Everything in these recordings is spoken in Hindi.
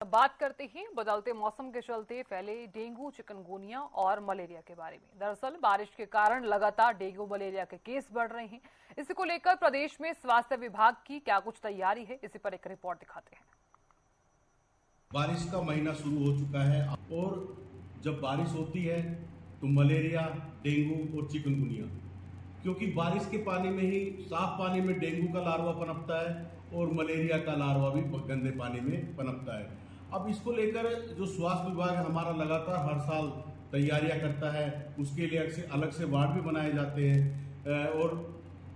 बात करते हैं बदलते मौसम के चलते फैले डेंगू, चिकनगुनिया और मलेरिया के बारे में। दरअसल बारिश के कारण लगातार डेंगू मलेरिया के केस बढ़ रहे हैं। इसी को लेकर प्रदेश में स्वास्थ्य विभाग की क्या कुछ तैयारी है, इसी पर एक रिपोर्ट दिखाते हैं। बारिश का महीना शुरू हो चुका है और जब बारिश होती है तो मलेरिया, डेंगू और चिकनगुनिया, क्योंकि बारिश के पानी में ही, साफ पानी में डेंगू का लार्वा पनपता है और मलेरिया का लार्वा भी गंदे पानी में पनपता है। अब इसको लेकर जो स्वास्थ्य विभाग है हमारा लगातार हर साल तैयारियां करता है। उसके लिए अलग से वार्ड भी बनाए जाते हैं और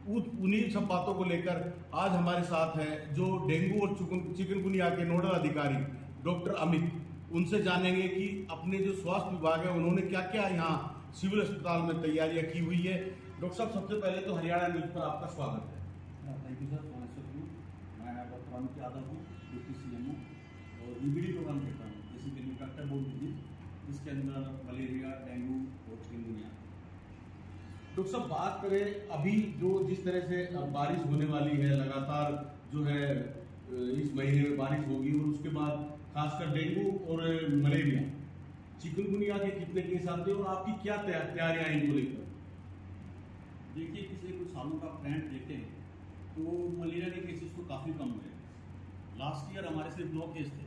उन्हीं सब बातों को लेकर आज हमारे साथ हैं जो डेंगू और चिकनगुनिया के नोडल अधिकारी डॉक्टर अमित। उनसे जानेंगे कि अपने जो स्वास्थ्य विभाग है उन्होंने क्या क्या यहाँ सिविल अस्पताल में तैयारियां की हुई है। डॉक्टर साहब, सबसे पहले तो हरियाणा न्यूज पर आपका स्वागत है। थैंक यू सर, मैं डॉक्टर अमित यादव हूँ, डिप्टी CMO और ईबीडी प्रोग्राम करता हूँ, बेसिकली वेक्टर बोर्न डिजीज, जिसके अंदर मलेरिया, डेंगू और चिकनगुनिया। डॉक्टर साहब, बात करें अभी जो जिस तरह से बारिश होने वाली है, लगातार जो है इस महीने में बारिश होगी और उसके बाद खासकर डेंगू और मलेरिया, चिकनगुनिया के कितने केस आते हैं और आपकी क्या तैयारियां हैं इनको लेकर? देखिए, पिछले कुछ सालों का ट्रेंड देखें तो मलेरिया के केसेस तो काफ़ी कम हुए। लास्ट ईयर हमारे सिर्फ 9 केस थे,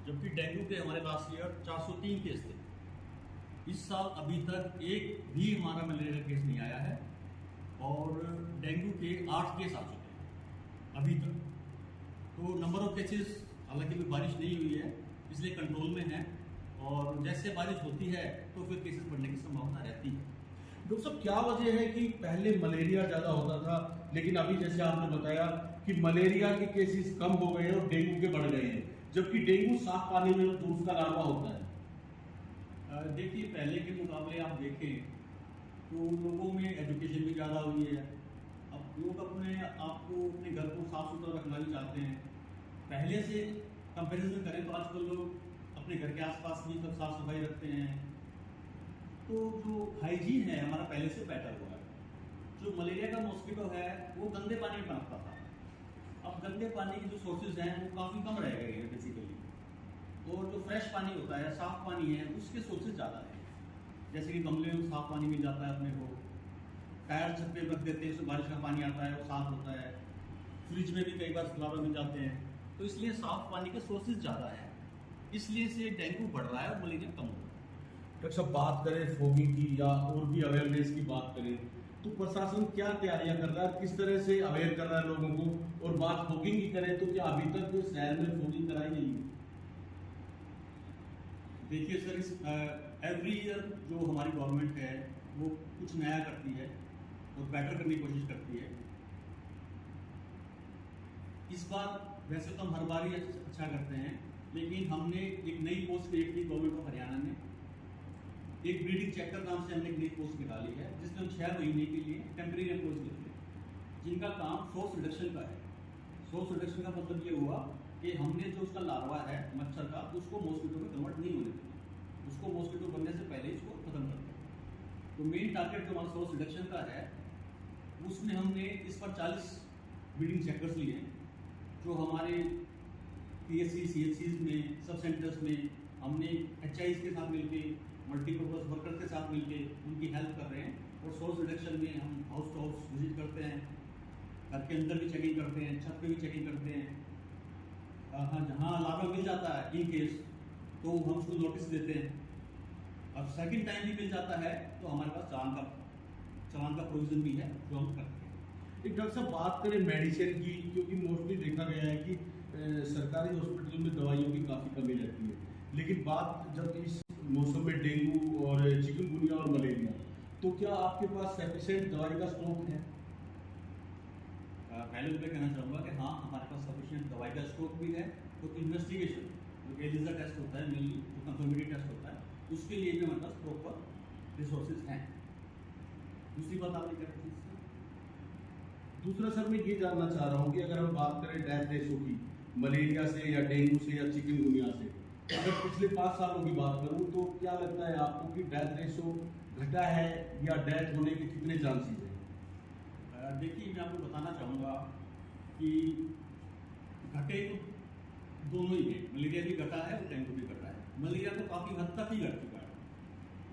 जबकि डेंगू के हमारे लास्ट ईयर 403 केस थे। इस साल अभी तक एक भी हमारा मलेरिया का केस नहीं आया है और डेंगू के 8 केस आ चुके हैं अभी तक। तो नंबर ऑफ केसेस, हालांकि अभी बारिश नहीं हुई है इसलिए कंट्रोल में है, और जैसे बारिश होती है तो फिर केसेस बढ़ने की संभावना रहती है। डॉक्टर साहब, क्या वजह है कि पहले मलेरिया ज्यादा होता था लेकिन अभी जैसे आपने बताया कि मलेरिया के केसेस कम हो गए और डेंगू के बढ़ गए हैं, जबकि डेंगू साफ पानी में तो उसका लार्वा होता है? देखिए, पहले के मुकाबले आप देखें तो लोगों में एजुकेशन भी ज़्यादा हुई है। अब लोग अपने आप को, अपने घर को साफ सुथरा रखना भी चाहते हैं। पहले से कंपैरिजन करें तो आजकल लोग अपने घर के आसपास भी सब साफ सफाई रखते हैं। तो जो हाइजीन है हमारा पहले से बेटर हुआ है। जो मलेरिया का मॉस्किटो है वो गंदे पानी में पनपता था, अब गंदे पानी के जो सोर्सेज हैं वो काफ़ी कम रह गए हैं बेसिकली, और जो फ्रेश पानी होता है, साफ पानी है, उसके सोर्सेज ज़्यादा है। जैसे कि गमले में साफ पानी मिल जाता है अपने को, टायर छत पे रख देते हैं, उसमें बारिश का पानी आता है वो साफ होता है, फ्रिज में भी कई बार फ्लावर मिल जाते हैं। तो इसलिए साफ पानी के सोर्सेज ज़्यादा है, इसलिए से डेंगू बढ़ रहा है और मलेरिया कम हो रहा है। डॉक्टर साहब, बात करें फॉगिंग की या और भी अवेयरनेस की बात करें तो प्रशासन क्या तैयारियां कर रहा है, किस तरह से अवेयर कर रहा है लोगों को? और बात फॉगिंग की करें तो क्या अभी तक शहर में फॉगिंग कराई गई है? देखिए सर, इस एवरी ईयर जो हमारी गवर्नमेंट है वो कुछ नया करती है और बेटर करने की कोशिश करती है। इस बार वैसे तो हम हर बार ही अच्छा करते हैं, लेकिन हमने एक नई पोस्ट क्रिएट की गवर्नमेंट ऑफ हरियाणा ने। एक ब्रीडिंग चेकर नाम से हमने एक नई पोस्ट निकाली है, जिसमें हम 6 महीने के लिए टेम्परेरी एम्प्लॉयज लेते हैं, जिनका काम सोर्स रिडक्शन का है। सोर्स रिडक्शन का मतलब ये हुआ कि हमने जो उसका लार्वा है मच्छर का, उसको मॉस्किटो में कन्वर्ट नहीं होने देते, उसको मॉस्किटो बनने से पहले इसको खत्म कर देते। तो मेन टारगेट जो हमारा सोर्स रिडक्शन का है, उसमें हमने इस पर 40 ब्रीडिंग चेकर्स लिए हैं, जो हमारे PSC CHCs में, सब सेंटर्स में हमने HIs के साथ मिलके, मल्टीपर्पज वर्कर के साथ मिलके उनकी हेल्प कर रहे हैं। और सोर्स रिडक्शन में हम हाउस टू हाउस विजिट करते हैं, घर के अंदर भी चेकिंग करते हैं, छत पे भी चेकिंग करते हैं। हाँ, जहाँ लार्वा मिल जाता है इन केस तो हम उसको नोटिस देते हैं, और सेकंड टाइम भी मिल जाता है तो हमारे पास चालान का प्रोविजन भी है जो हम करते हैं। एक डॉक्टर साहब, बात करें मेडिसिन की, क्योंकि मोस्टली देखा गया है कि सरकारी हॉस्पिटल में दवाइयों की काफ़ी कमी रहती है, लेकिन बात जब इस मौसम में डेंगू और चिकनगुनिया और मलेरिया, तो क्या आपके पास सफिशिएंट दवाई का स्टॉक है? पहले मैं कहना चाहूँगा कि हाँ, हमारे पास सफिशिएंट दवाई का स्टॉक भी है। तो इन्वेस्टिगेशन जो एलिजा टेस्ट होता है, मेनली जो कंफर्मेटरी टेस्ट होता है, उसके लिए भी हमारे पास प्रॉपर रिसोर्सेज हैं। दूसरी बात आपने क्या कही? दूसरा सर, मैं ये जानना चाह रहा हूँ कि अगर हम बात करें डेथ रेशो की, मलेरिया से या डेंगू से या चिकनगुनिया से, अगर पिछले 5 सालों की बात करूँ तो क्या लगता है आपको कि डेथ रेशो घटा है या डेथ होने के कितने चांसेस हैं? देखिए, मैं आपको बताना चाहूँगा कि घटे तो दोनों ही है, मलेरिया भी घटा है और डेंगू भी घटा है। मलेरिया तो काफ़ी हद तक ही घट चुका है,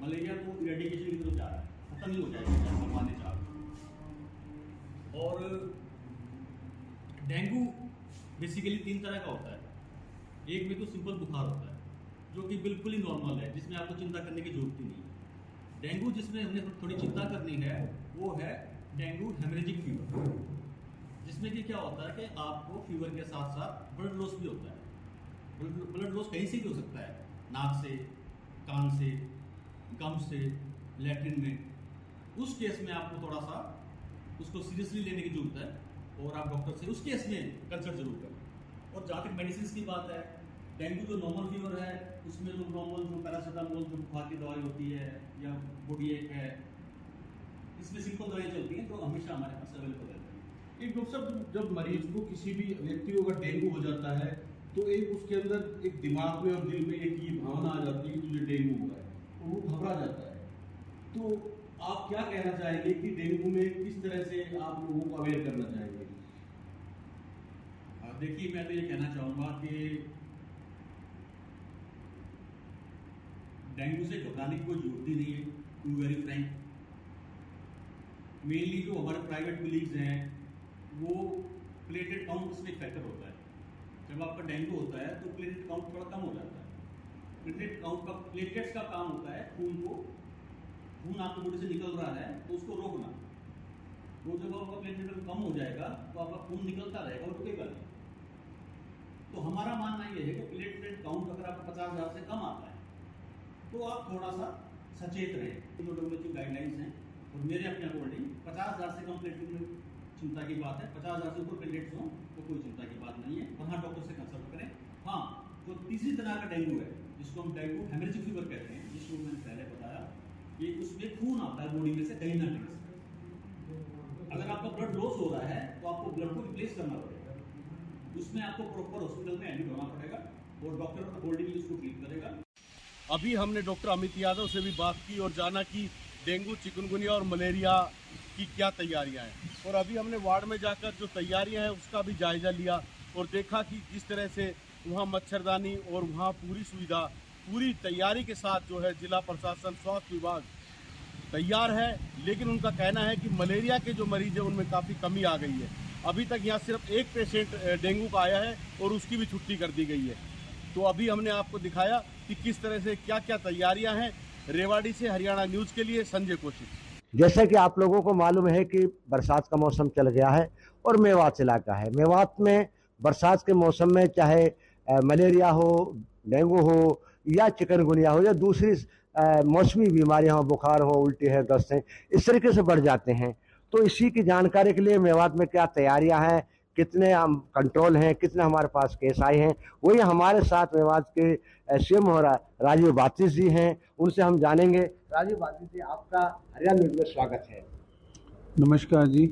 मलेरिया तो इरेडिकेशन की तरफ जा रहा है, खत्म ही हो जाएगा भगवान ने चाहा। और डेंगू बेसिकली 3 तरह का होता है। एक में तो सिंपल बुखार होता है जो कि बिल्कुल ही नॉर्मल है, जिसमें आपको चिंता करने की जरूरत ही नहीं है। डेंगू जिसमें हमें थोड़ी चिंता करनी है वो है डेंगू हेमरेजिक फीवर, जिसमें कि क्या होता है कि आपको फीवर के साथ साथ ब्लड लॉस भी होता है। ब्लड लॉस कहीं से भी हो सकता है, नाक से, कान से, गम से, लैट्रिन में। उस केस में आपको थोड़ा सा उसको सीरियसली लेने की जरूरत है और आप डॉक्टर से उस केस में कंसल्ट जरूर करें। और जहाँ तक मेडिसिन की बात है, डेंगू जो नॉर्मल फीवर है उसमें जो नॉर्मल जो पैरासीटामोल जो बुखार की दवाई होती है या बॉडी एक है, इसमें सिंपल दवाई चलती हैं तो हमेशा हमारे पास अवेलेबल रहती है। एक डॉक्टर साहब, जब मरीज को किसी भी व्यक्ति को अगर डेंगू हो जाता है तो एक उसके अंदर एक दिमाग में और दिल में एक ये भावना आ जाती है कि तुझे डेंगू हुआ है और वो घबरा जाता है। तो आप क्या कहना चाहेंगे कि डेंगू में किस तरह से आप लोगों को अवेयर करना चाहेंगे? देखिए, मैं तो ये कहना चाहूँगा कि डेंगू से घबराने की कोई जरूरत ही नहीं है, टू वेरी फ्रैंक। मेनली जो हमारे प्राइवेट कलीग्स हैं वो प्लेटलेट काउंट उसमें फैक्टर होता है। जब आपका डेंगू होता है तो प्लेटलेट काउंट थोड़ा कम हो जाता है। प्लेटलेट्स का काम होता है खून आपकी बॉडी से निकल रहा है तो उसको रोकना। तो जब आपका प्लेटलेट कम हो जाएगा तो आपका खून निकलता रहेगा और रुकेगा नहीं। तो हमारा मानना ये है कि प्लेटलेट काउंट अगर आपका 50,000 से कम आता है तो आप थोड़ा सा सचेत रहें। जो WHO गाइडलाइंस हैं और मेरे अपने अकॉर्डिंग 50,000 से कम प्लेटलेट में चिंता की बात है, 50,000 से ऊपर प्लेटलेट्स हों तो कोई चिंता की बात नहीं है, वहाँ डॉक्टर से कंसल्ट करें। हाँ, जो तीसरी तरह का डेंगू है जिसको हम डेंगू हेमरेजिक फीवर कहते हैं, जिसको मैंने पहले बताया, ये उसमें खून आता है बॉडी में से कहीं ना कहीं से। अगर आपका ब्लड लॉस हो रहा है तो आपको ब्लड को रिप्लेस करना पड़ेगा, उसमें आपको प्रॉपर हॉस्पिटल में एडमिट होना पड़ेगा और डॉक्टर अकॉर्डिंगली उसको ट्रीट करेगा। अभी हमने डॉक्टर अमित यादव से भी बात की और जाना कि डेंगू, चिकनगुनिया और मलेरिया की क्या तैयारियां हैं। और अभी हमने वार्ड में जाकर जो तैयारियां हैं उसका भी जायजा लिया और देखा कि किस तरह से वहां मच्छरदानी और वहां पूरी सुविधा, पूरी तैयारी के साथ जो है जिला प्रशासन, स्वास्थ्य विभाग तैयार है। लेकिन उनका कहना है कि मलेरिया के जो मरीज हैं उनमें काफ़ी कमी आ गई है। अभी तक यहाँ सिर्फ एक पेशेंट डेंगू का आया है और उसकी भी छुट्टी कर दी गई है। तो अभी हमने आपको दिखाया कि किस तरह से क्या क्या तैयारियां हैं। रेवाड़ी से हरियाणा न्यूज़ के लिए संजय कौशिक। जैसा कि आप लोगों को मालूम है कि बरसात का मौसम चल गया है और मेवात इलाका है। मेवात में बरसात के मौसम में चाहे मलेरिया हो, डेंगू हो या चिकनगुनिया हो या दूसरी मौसमी बीमारियां हो, बुखार हो, उल्टी है, दस्त है, इस तरीके से बढ़ जाते हैं। तो इसी की जानकारी के लिए मेवात में क्या तैयारियां हैं, कितने हम कंट्रोल हैं, कितने हमारे पास केस आए हैं, वही हमारे साथ मेवात के सीएम राजीव बातिश जी हैं, उनसे हम जानेंगे। राजीव बातिश जी, आपका हरियाणा न्यूज़ में स्वागत है। नमस्कार जी।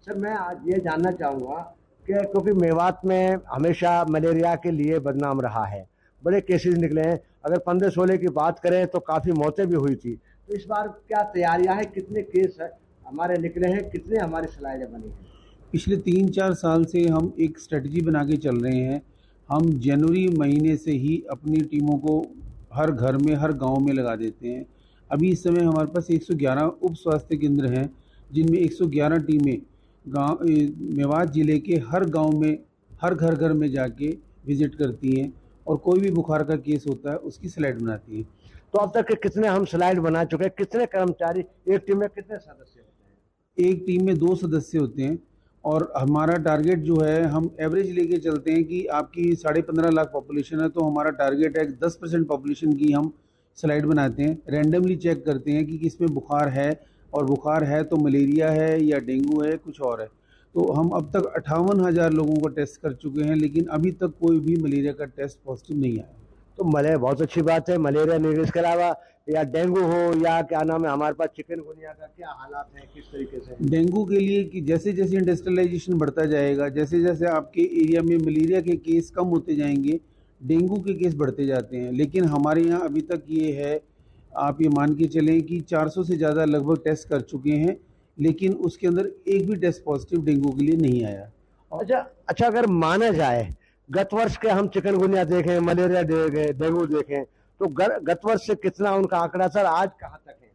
सर, मैं आज ये जानना चाहूँगा कि क्योंकि मेवात में हमेशा मलेरिया के लिए बदनाम रहा है, बड़े केसेस निकले हैं, अगर 15-16 की बात करें तो काफ़ी मौतें भी हुई थी, तो इस बार क्या तैयारियां हैं, कितने केस हमारे निकले हैं, कितने हमारी सलाहें बनी हैं? पिछले 3-4 साल से हम एक स्ट्रेटजी बना के चल रहे हैं। हम जनवरी महीने से ही अपनी टीमों को हर घर में, हर गांव में लगा देते हैं। अभी इस समय हमारे पास 111 उप स्वास्थ्य केंद्र हैं, जिनमें 111 टीमें गाँव मेवात ज़िले के हर गाँव में, हर घर में जाके विजिट करती हैं और कोई भी बुखार का केस होता है उसकी स्लाइड बनाती हैं। तो अब तक कितने हम स्लाइड बना चुके हैं, कितने कर्मचारी, एक टीम में कितने सदस्य होते हैं? एक टीम में 2 सदस्य होते हैं और हमारा टारगेट जो है, हम एवरेज लेके चलते हैं कि आपकी 15.5 लाख पॉपुलेशन है तो हमारा टारगेट है 10% पॉपुलेशन की हम स्लाइड बनाते हैं। रैंडमली चेक करते हैं कि किस में बुखार है, और बुखार है तो मलेरिया है या डेंगू है, कुछ और है। तो हम अब तक 58,000 लोगों को टेस्ट कर चुके हैं, लेकिन अभी तक कोई भी मलेरिया का टेस्ट पॉजिटिव नहीं आया। तो मलेरिया बहुत अच्छी बात है, मलेरिया नहीं, इसके अलावा या डेंगू हो या क्या नाम है हमारे पास चिकनगुनिया का क्या हालात हैं, किस तरीके से? डेंगू के लिए कि जैसे जैसे इंडस्ट्रियलाइजेशन बढ़ता जाएगा, जैसे जैसे आपके एरिया में मलेरिया के केस कम होते जाएंगे, डेंगू के केस बढ़ते जाते हैं। लेकिन हमारे यहाँ अभी तक ये है, आप ये मान के चलें कि 400 से ज़्यादा लगभग टेस्ट कर चुके हैं, लेकिन उसके अंदर एक भी टेस्ट पॉजिटिव डेंगू के लिए नहीं आया। अच्छा, अगर माना जाए गत वर्ष के हम चिकनगुनिया देखें, मलेरिया देखें, डेंगू देखें, तो गत वर्ष से कितना उनका आंकड़ा सर आज कहाँ तक है?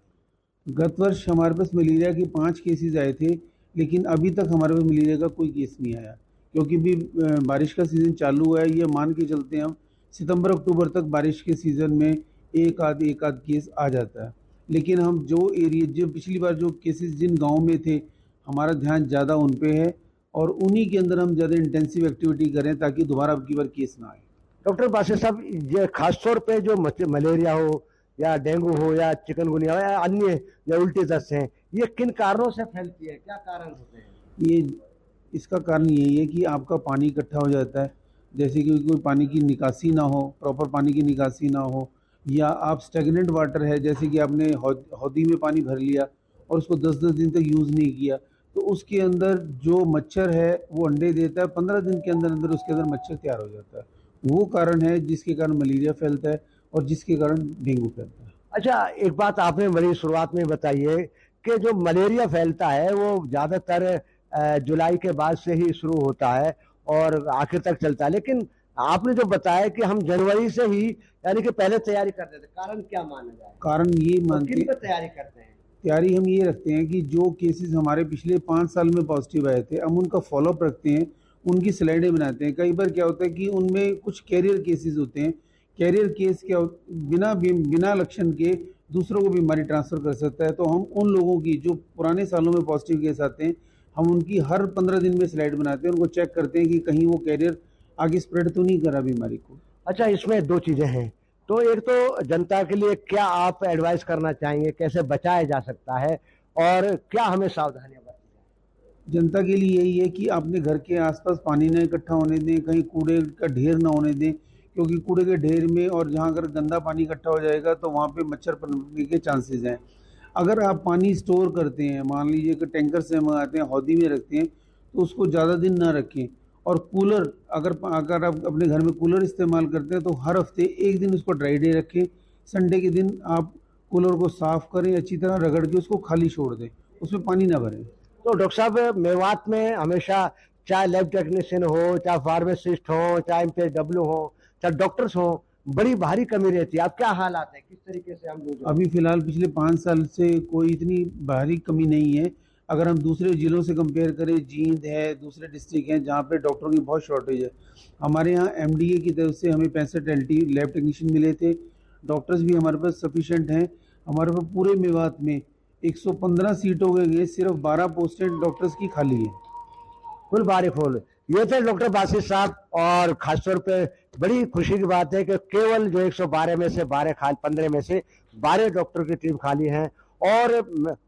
गत वर्ष हमारे पास मलेरिया के 5 केसेस आए थे, लेकिन अभी तक हमारे पास मलेरिया का कोई केस नहीं आया, क्योंकि भी बारिश का सीज़न चालू हुआ है। ये मान के चलते हैं हम सितंबर अक्टूबर तक बारिश के सीज़न में एक आध केस आ जाता है। लेकिन हम जो पिछली बार जो केसेस जिन गाँव में थे, हमारा ध्यान ज़्यादा उन पे है और उन्हीं के अंदर हम ज़्यादा इंटेंसिव एक्टिविटी करें ताकि दोबारा अब की बार केस ना आए। डॉक्टर बासिर साहब, ये खासतौर पे जो मलेरिया हो या डेंगू हो या चिकनगुनिया हो या अन्य या उल्टी दस्त हैं, ये किन कारणों से फैलती है, क्या कारण होते हैं? इसका कारण यही है कि आपका पानी इकट्ठा हो जाता है, जैसे कि कोई पानी की निकासी ना हो, प्रॉपर पानी की निकासी ना हो, या आप स्टेगनेंट वाटर है, जैसे कि आपने हौदी में पानी भर लिया और उसको 10-10 दिन तक यूज़ नहीं किया, तो उसके अंदर जो मच्छर है वो अंडे देता है, 15 दिन के अंदर अंदर उसके अंदर मच्छर तैयार हो जाता है। वो कारण है जिसके कारण मलेरिया फैलता है और जिसके कारण डेंगू फैलता है। अच्छा, एक बात आपने बड़ी शुरुआत में बताई है कि जो मलेरिया फैलता है वो ज़्यादातर जुलाई के बाद से ही शुरू होता है और आखिर तक चलता है, लेकिन आपने जो बताया कि हम जनवरी से ही यानी कि पहले तैयारी करते थे, कारण क्या माना जाए? कारण ये मानते किन पर तैयारी करते हैं? तैयारी हम ये रखते हैं कि जो केसेस हमारे पिछले 5 साल में पॉजिटिव आए थे, हम उनका फॉलोअप रखते हैं, उनकी स्लाइडें बनाते हैं। कई बार क्या होता है कि उनमें कुछ कैरियर केसेस होते हैं। कैरियर केस क्या बिना लक्षण के दूसरों को बीमारी ट्रांसफ़र कर सकता है, तो हम उन लोगों की जो पुराने सालों में पॉजिटिव केस आते हैं, हम उनकी हर 15 दिन में स्लाइड बनाते हैं, उनको चेक करते हैं कि कहीं वो कैरियर आगे स्प्रेड तो नहीं करा बीमारी को। अच्छा, इसमें 2 चीज़ें हैं, तो एक तो जनता के लिए क्या आप एडवाइस करना चाहेंगे, कैसे बचाया जा सकता है और क्या हमें सावधानियां बरतनी? जनता के लिए यही है कि अपने घर के आसपास पानी न इकट्ठा होने दें, कहीं कूड़े का ढेर ना होने दें, क्योंकि कूड़े के ढेर में और जहाँ अगर गंदा पानी इकट्ठा हो जाएगा तो वहाँ पे मच्छर पनपने के चांसेस हैं। अगर आप पानी स्टोर करते हैं, मान लीजिए कि टैंकर से मंगाते हैं, हौदी में रखते हैं, तो उसको ज़्यादा दिन ना रखें। और कूलर अगर आप अपने घर में कूलर इस्तेमाल करते हैं तो हर हफ्ते 1 दिन उसको ड्राई डे रखें। संडे के दिन आप कूलर को साफ़ करें, अच्छी तरह रगड़ के उसको खाली छोड़ दें, उसमें पानी ना भरें। तो डॉक्टर साहब, मेवात में हमेशा चाहे लैब टेक्नीशियन हो, चाहे फार्मासिस्ट हो, चाहे MPHW हो, चाहे डॉक्टर्स हो, बड़ी भारी कमी रहती है। अब क्या हालात है, किस तरीके से हम लोग? अभी फ़िलहाल पिछले 5 साल से कोई इतनी भारी कमी नहीं है। अगर हम दूसरे ज़िलों से कंपेयर करें, जींद है, दूसरे डिस्ट्रिक्ट हैं जहाँ पे डॉक्टरों की बहुत शॉर्टेज है। हमारे यहाँ MDA की तरफ से हमें 65 LT लैब टेक्नीशियन मिले थे। डॉक्टर्स भी हमारे पास सफिशेंट हैं। हमारे पास पूरे मेवात में 115 सीटों के सिर्फ 12 पोस्टें डॉक्टर्स की खाली हैं। फुल बारी फुल। ये थे डॉक्टर बासिर साहब, और खासतौर पे बड़ी खुशी की बात है कि केवल जो 112 में से 15 में से 12 डॉक्टर की टीम खाली है, और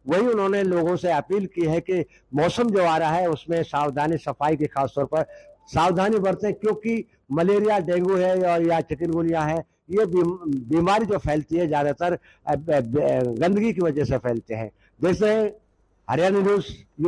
वही उन्होंने लोगों से अपील की है कि मौसम जो आ रहा है उसमें सावधानी, सफाई की खासतौर पर सावधानी बरतें, क्योंकि मलेरिया, डेंगू है और या चिकनगुनिया है, ये बीमारी जो फैलती है ज़्यादातर गंदगी की वजह से फैलते हैं। जैसे हरियाणा न्यूज़